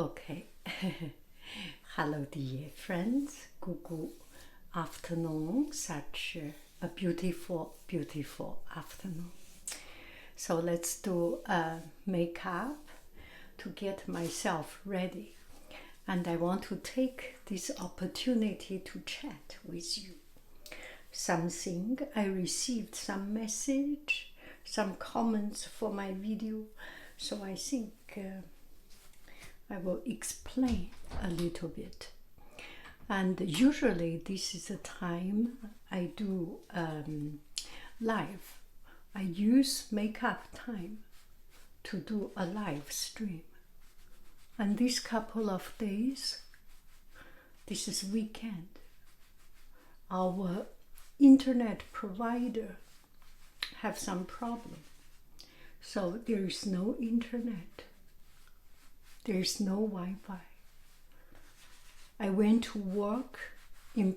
Okay. Hello, dear friends. Good afternoon. Such a beautiful, beautiful afternoon. So let's do makeup to get myself ready. And I want to take this opportunity to chat with you. Something I received some message, some comments for my video. So I think I will explain a little bit. And usually this is the time I do live. I use makeup time to do a live stream. And this couple of days, this is weekend, our internet provider have some problem. So there is no internet. There is no Wi-Fi. I went to work in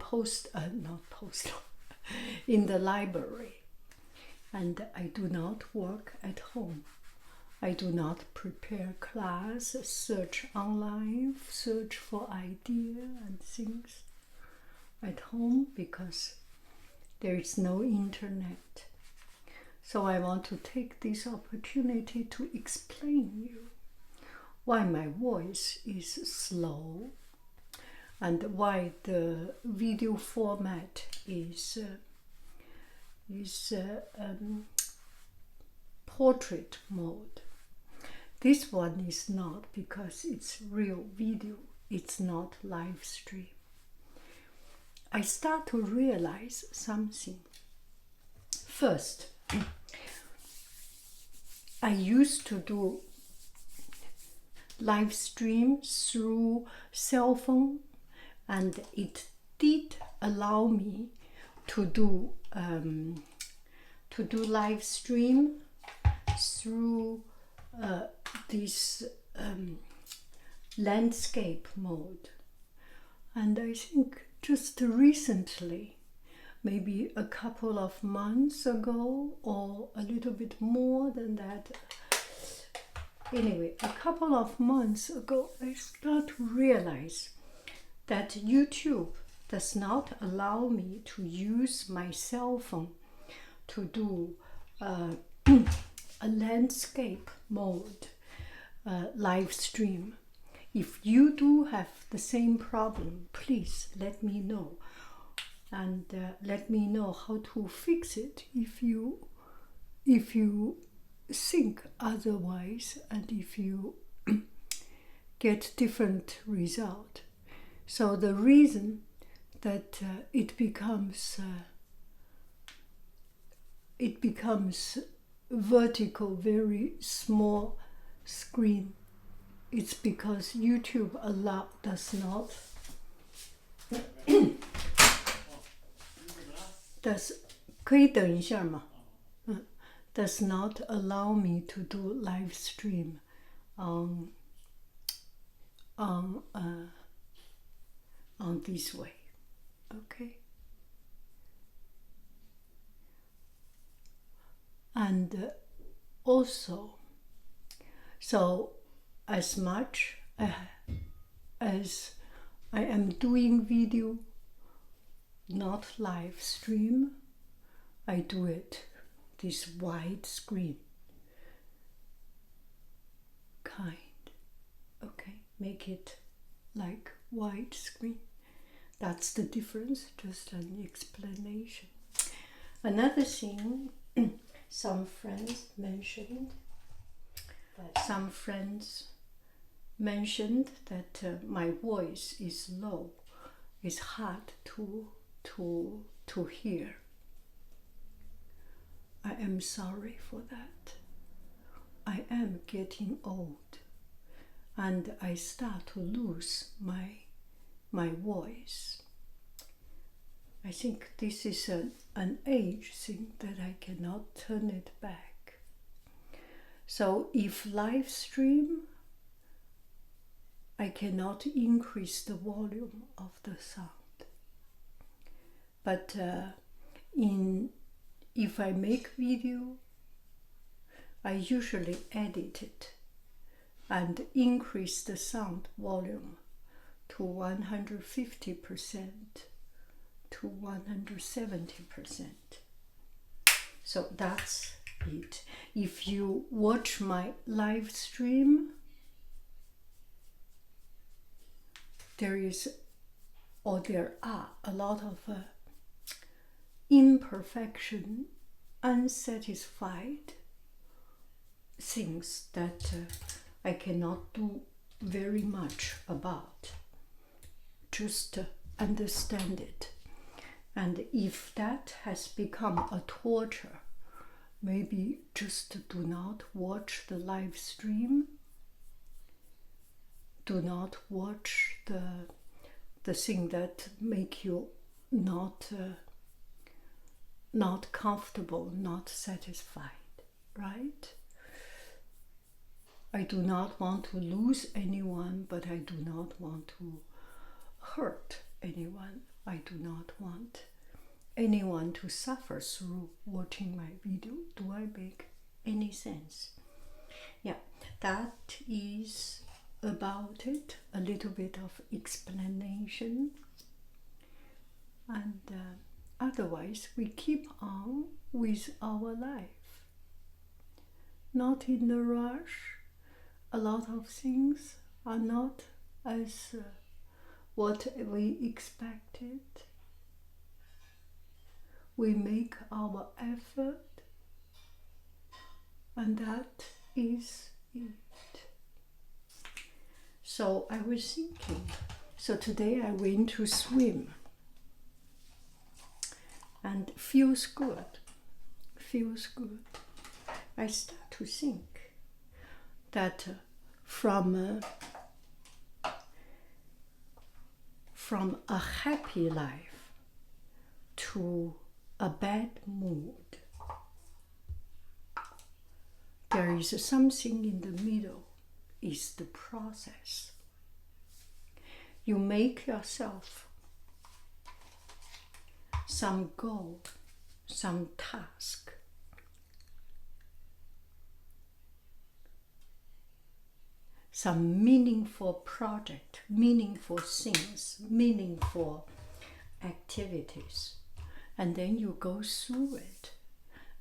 in the library, and I do not work at home. I do not prepare class, search online, search for idea and things at home because there is no internet. So I want to take this opportunity to explain you why my voice is slow and why the video format is portrait mode. This one is not because it's real video, it's not live stream. I start to realize something. First, I used to do live stream through cell phone, and it did allow me to do live stream through this landscape mode. And I think just recently, maybe a couple of months ago or a little bit more than that, anyway, a couple of months ago, I start to realize that YouTube does not allow me to use my cell phone to do a landscape mode live stream. If you do have the same problem, please let me know, and let me know how to fix it if you think otherwise, and if you get different result. So the reason that it becomes vertical, very small screen, it's because YouTube does not does not allow me to do live stream on this way. Okay. And also, so as much as I am doing video, not live stream, I do it this wide screen kind. Okay, make it like wide screen. That's the difference, just an explanation. Another thing, some friends mentioned that my voice is low. It's hard to hear. I am sorry for that. I am getting old, and I start to lose my voice. I think this is an age thing that I cannot turn it back. So if live stream, I cannot increase the volume of the sound. But if I make video, I usually edit it and increase the sound volume to 150% to 170%. So that's it. If you watch my live stream, there are a lot of imperfection, unsatisfied things that I cannot do very much about. Just understand it. And if that has become a torture, maybe just do not watch the live stream. Do not watch the thing that make you not comfortable, not satisfied, right? I do not want to lose anyone, but I do not want to hurt anyone. I do not want anyone to suffer through watching my video. Do I make any sense? Yeah, that is about it. A little bit of explanation. And otherwise, we keep on with our life. Not in a rush. A lot of things are not as what we expected. We make our effort, and that is it. So I was thinking, so today I went to swim, and feels good. I start to think that from a happy life to a bad mood, there is something in the middle, is the process. You make yourself some goal, some task, some meaningful project, meaningful things, meaningful activities, and then you go through it.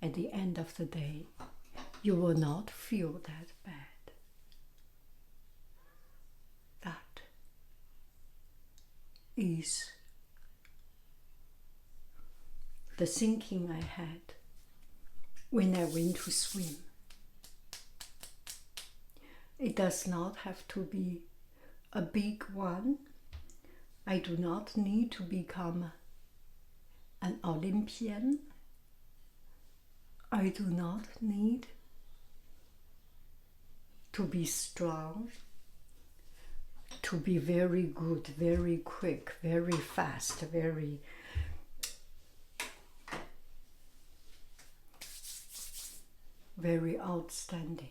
At the end of the day, you will not feel that bad. That is the thinking I had when I went to swim. It does not have to be a big one. I do not need to become an Olympian. I do not need to be strong, to be very good, very quick, very fast, very outstanding.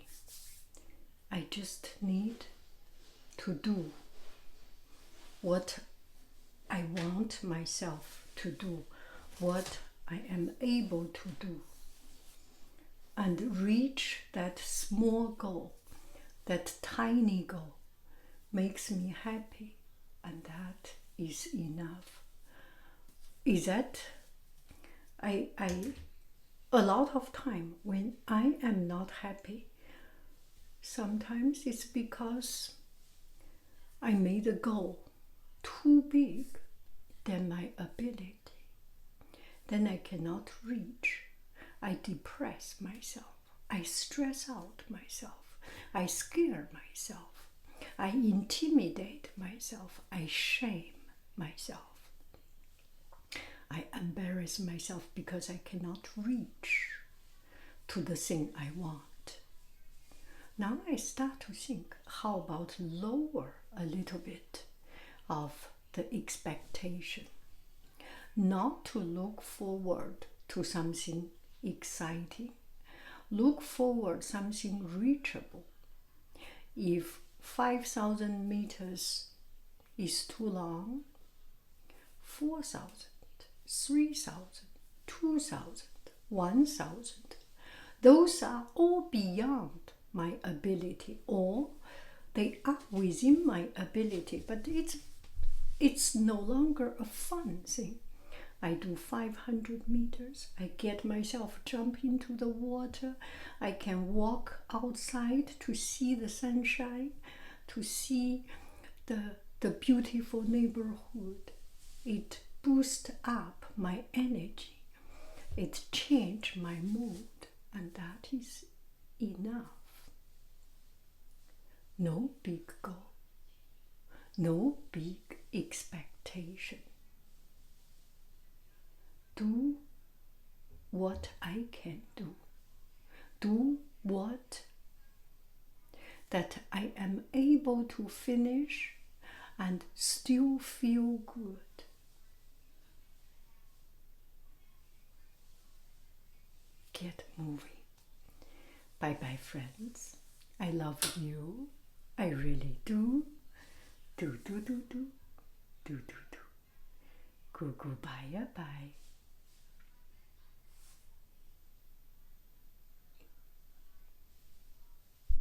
I just need to do what I want myself to do, what I am able to do, and reach that small goal, that tiny goal, makes me happy, and that is enough. Is that a lot of time when I am not happy, sometimes it's because I made a goal too big than my ability. Then I cannot reach. I depress myself. I stress out myself. I scare myself. I intimidate myself. I shame myself. I embarrass myself because I cannot reach to the thing I want. Now I start to think, how about lower a little bit of the expectation? Not to look forward to something exciting. Look forward something reachable. If 5,000 meters is too long, 4,000, 3,000, 2,000, 1,000, those are all beyond my ability, or They are within my ability, but it's no longer a fun thing. I do 500 meters. I get myself jump into the water. I can walk outside to see the sunshine, to see the beautiful neighborhood. It boosts up my energy. It changes my mood, and that is enough. No big goal, no big expectation. Do what I can do. Do what that I am able to finish and still feel good. Get moving. Bye bye, friends. I love you. I really do. Do. Goodbye, bye.